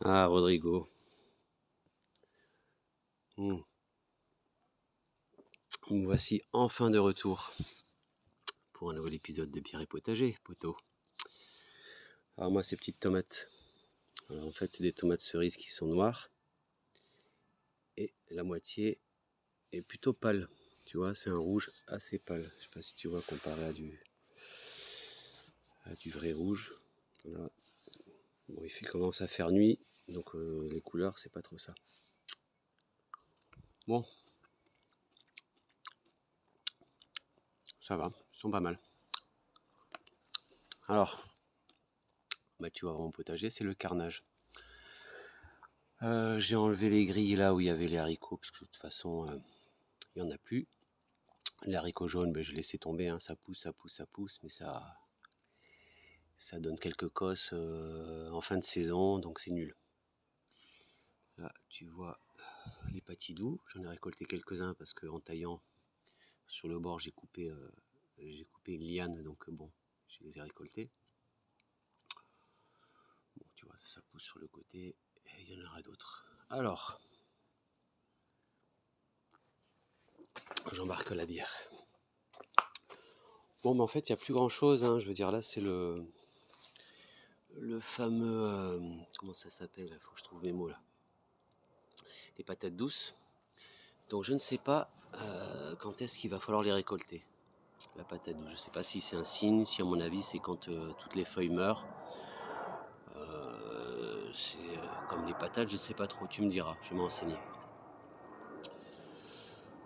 Ah, Rodrigo. Me voici enfin de retour pour un nouvel épisode de Bière et Potager, poteau. Alors moi, ces petites tomates. Alors en fait, c'est des tomates cerises qui sont noires. Et la moitié est plutôt pâle. Tu vois, c'est un rouge assez pâle. Je sais pas si tu vois comparé à du vrai rouge. Voilà. Bon, il commence à faire nuit, donc les couleurs, c'est pas trop ça. Bon, ça va, ils sont pas mal. Alors, bah, tu vois, mon potager, c'est le carnage. J'ai enlevé les grilles là où il y avait les haricots, parce que de toute façon, il n'y en a plus. Les haricots jaunes, ben, je laissais tomber, hein, ça pousse, mais ça donne quelques cosses en fin de saison, donc c'est nul. Là, tu vois les patidous, j'en ai récolté quelques-uns parce qu'en taillant sur le bord, j'ai coupé une liane, donc bon, je les ai récoltés. Bon, tu vois, ça pousse sur le côté, et il y en aura d'autres. Alors, j'embarque la bière. Bon, mais en fait, il n'y a plus grand-chose, hein, je veux dire, là, c'est le fameux... comment ça s'appelle? Il faut que je trouve mes mots, là. Les patates douces. Donc, je ne sais pas quand est-ce qu'il va falloir les récolter. La patate douce, je ne sais pas si c'est un signe, si à mon avis, c'est quand toutes les feuilles meurent. C'est comme les patates, je ne sais pas trop, tu me diras, je vais m'enseigner.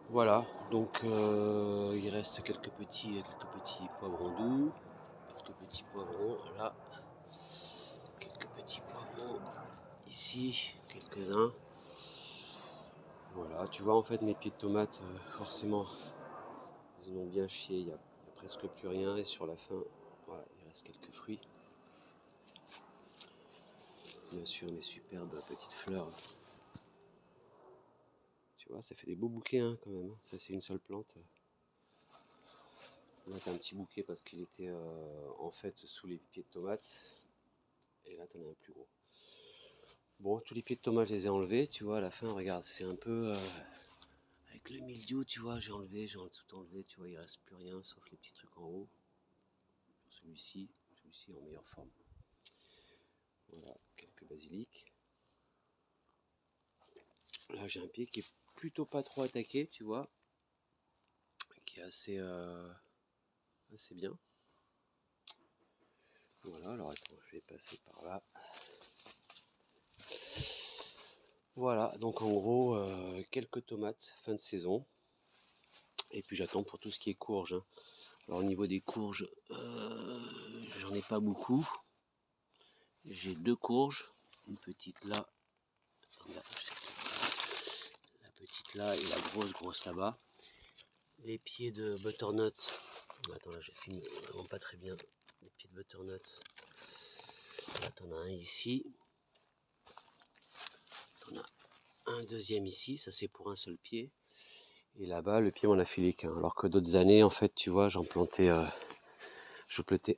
Voilà, donc il reste quelques petits poivrons doux, quelques petits poivrons là, quelques petits poivrons ici, quelques-uns. Voilà, tu vois en fait mes pieds de tomates, forcément, ils en ont bien chié, il y a presque plus rien et sur la fin, voilà, il reste quelques fruits. Bien sûr mes superbes petites fleurs. Tu vois, ça fait des beaux bouquets hein, quand même, ça c'est une seule plante. Là t'as un petit bouquet parce qu'il était en fait sous les pieds de tomates. Et là t'en as un plus gros. Bon, tous les pieds de tomates je les ai enlevés, tu vois, à la fin, regarde, c'est un peu... avec le mildiou, tu vois, j'ai tout enlevé, tu vois, il reste plus rien, sauf les petits trucs en haut. Celui-ci est en meilleure forme. Voilà, quelques basiliques. Là j'ai un pied qui est plutôt pas trop attaqué, tu vois, qui est assez bien. Voilà, alors attends, je vais passer par là. Voilà, donc en gros, quelques tomates, fin de saison. Et puis j'attends pour tout ce qui est courge. Hein. Alors au niveau des courges, j'en ai pas beaucoup. J'ai 2 courges, une petite là, la petite là et la grosse là-bas. Les pieds de butternut, attends là je filme vraiment pas très bien. Les pieds de butternut, là t'en as un ici. T'en as un deuxième ici, ça c'est pour un seul pied. Et là-bas le pied m'en a filé qu'un. Alors que d'autres années en fait tu vois je plantais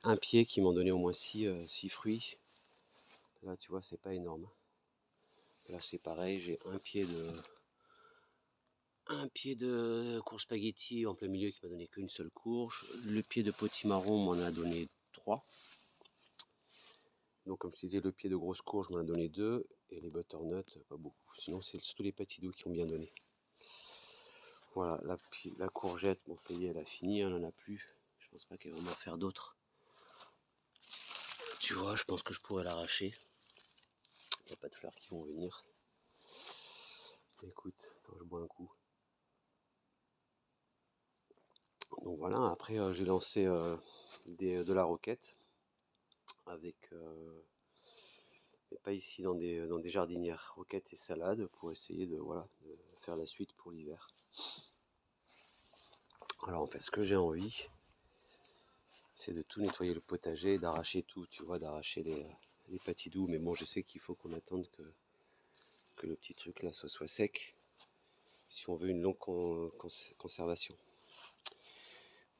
un pied qui m'en donnait au moins 6 fruits. Là tu vois c'est pas énorme. Là c'est pareil, j'ai un pied de courge spaghetti en plein milieu qui m'a donné qu'une seule courge. Le pied de potimarron m'en a donné 3. Donc comme je disais, le pied de grosse courge m'en a donné 2. Et les butternuts, pas beaucoup. Sinon c'est surtout les patidous qui ont bien donné. Voilà, la courgette, bon ça y est, elle a fini, elle n'en a plus. Je pense pas qu'elle va m'en faire d'autres. Tu vois, je pense que je pourrais l'arracher. Il n'y a pas de fleurs qui vont venir. Écoute, attends, je bois un coup. Donc voilà, après j'ai lancé de la roquette avec, mais pas ici dans des jardinières, roquette et salade pour essayer de faire la suite pour l'hiver. Alors en fait ce que j'ai envie c'est de tout nettoyer le potager, d'arracher tout, tu vois, d'arracher les patidous, mais bon je sais qu'il faut qu'on attende que le petit truc là soit sec si on veut une longue conservation.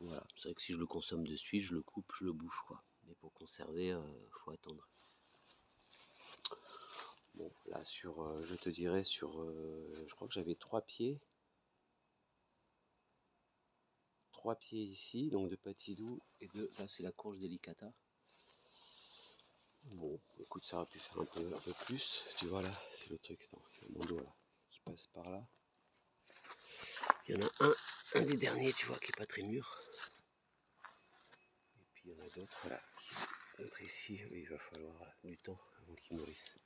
Voilà, c'est vrai que si je le consomme de suite, je le coupe, je le bouffe quoi. Mais pour conserver, faut attendre. Bon, Là sur, je te dirais sur, je crois que j'avais 3 pieds. 3 pieds ici, donc de Patidou, et là c'est la courge délicata. Bon, écoute, ça aurait pu faire un peu plus. Tu vois là, c'est le truc, mon dos là, qui passe par là. Il y en a un des derniers, tu vois, qui est pas très mûr. Et puis il y en a d'autres là, d'autres ici, il va falloir du temps avant qu'ils mûrissent.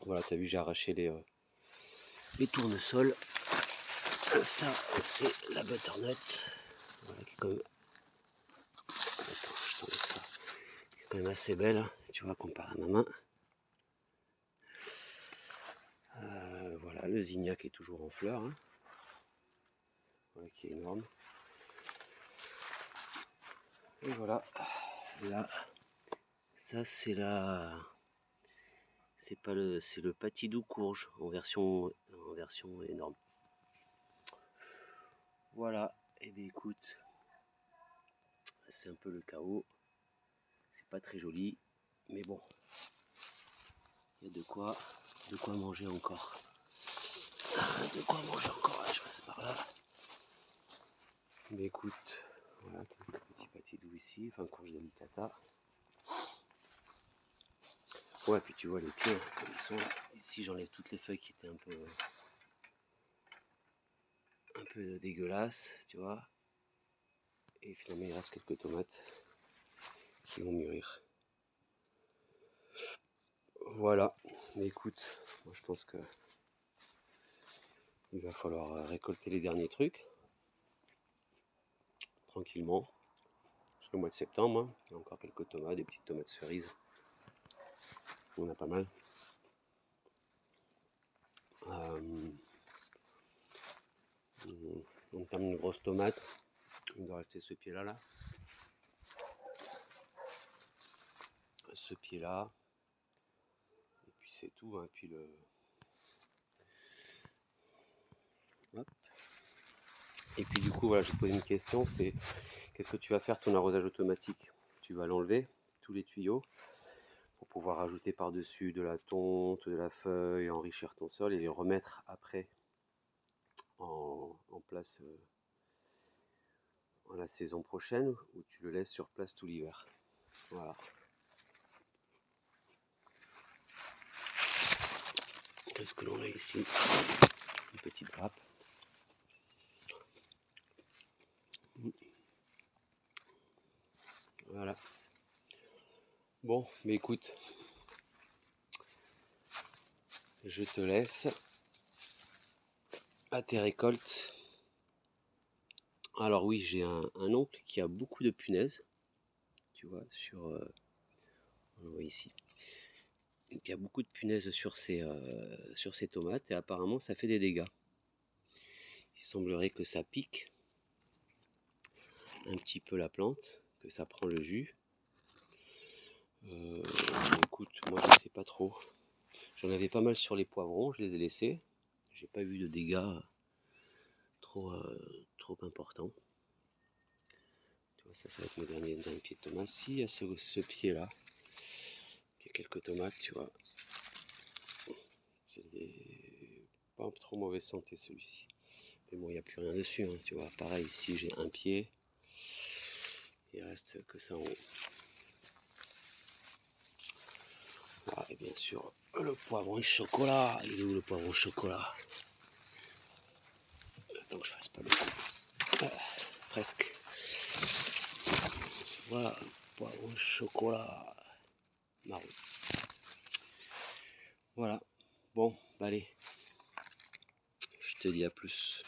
Voilà, tu as vu, j'ai arraché les tournesols. Ça, c'est la butternut. Voilà, qui est quand même... Attends, je t'enlève ça. Qui est quand même assez belle, hein, tu vois, comparé à ma main. Voilà, le zinnia qui est toujours en fleurs. Hein. Voilà, qui est énorme. Et voilà, là, ça c'est c'est pas c'est le Patidou courge en version énorme. Voilà, et bien écoute, c'est un peu le chaos. C'est pas très joli, mais bon, il y a de quoi manger encore. De quoi manger encore, là, je passe par là. Mais écoute, voilà, quelques petits Patidou ici, enfin courge délicata. Ouais, puis tu vois les pieds, comme ils sont là. Ici, j'enlève toutes les feuilles qui étaient un peu dégueulasses, tu vois. Et finalement, il reste quelques tomates qui vont mûrir. Voilà, mais écoute, moi je pense que il va falloir récolter les derniers trucs tranquillement jusqu'au mois de septembre. Hein. Il y a encore quelques tomates, des petites tomates cerises. On a pas mal. En termes de grosses tomates, il doit rester ce pied là, ce pied là, et puis c'est tout. Hein. Puis le hop. Et puis du coup, voilà, je posé une question, c'est qu'est-ce que tu vas faire ton arrosage automatique? Tu vas l'enlever, tous les tuyaux, pour pouvoir rajouter par-dessus de la tonte, de la feuille, enrichir ton sol et les remettre après en place la saison prochaine, ou tu le laisses sur place tout l'hiver. Voilà. Qu'est-ce que l'on a ici? Une petite grappe. Voilà. Bon, mais écoute, je te laisse à tes récoltes. Alors oui, j'ai un oncle qui a beaucoup de punaises, tu vois, on le voit ici, qui a beaucoup de punaises sur ses tomates, et apparemment ça fait des dégâts. Il semblerait que ça pique un petit peu la plante, que ça prend le jus. Écoute, moi je sais pas trop. J'en avais pas mal sur les poivrons, je les ai laissés. J'ai pas vu de dégâts trop importants. Tu vois, ça va être mon dernier pied de tomate. Si, il y a ce pied là, qui a quelques tomates, tu vois. C'est pas en trop mauvaise santé celui-ci. Mais bon, il n'y a plus rien dessus, hein, tu vois. Pareil, ici j'ai un pied. Il reste que ça en haut. Voilà, et bien sûr, le poivron chocolat. Il est où le poivron chocolat? Attends que je fasse pas le coup. Presque. Voilà, poivron chocolat marron. Voilà. Bon, allez. Je te dis à plus.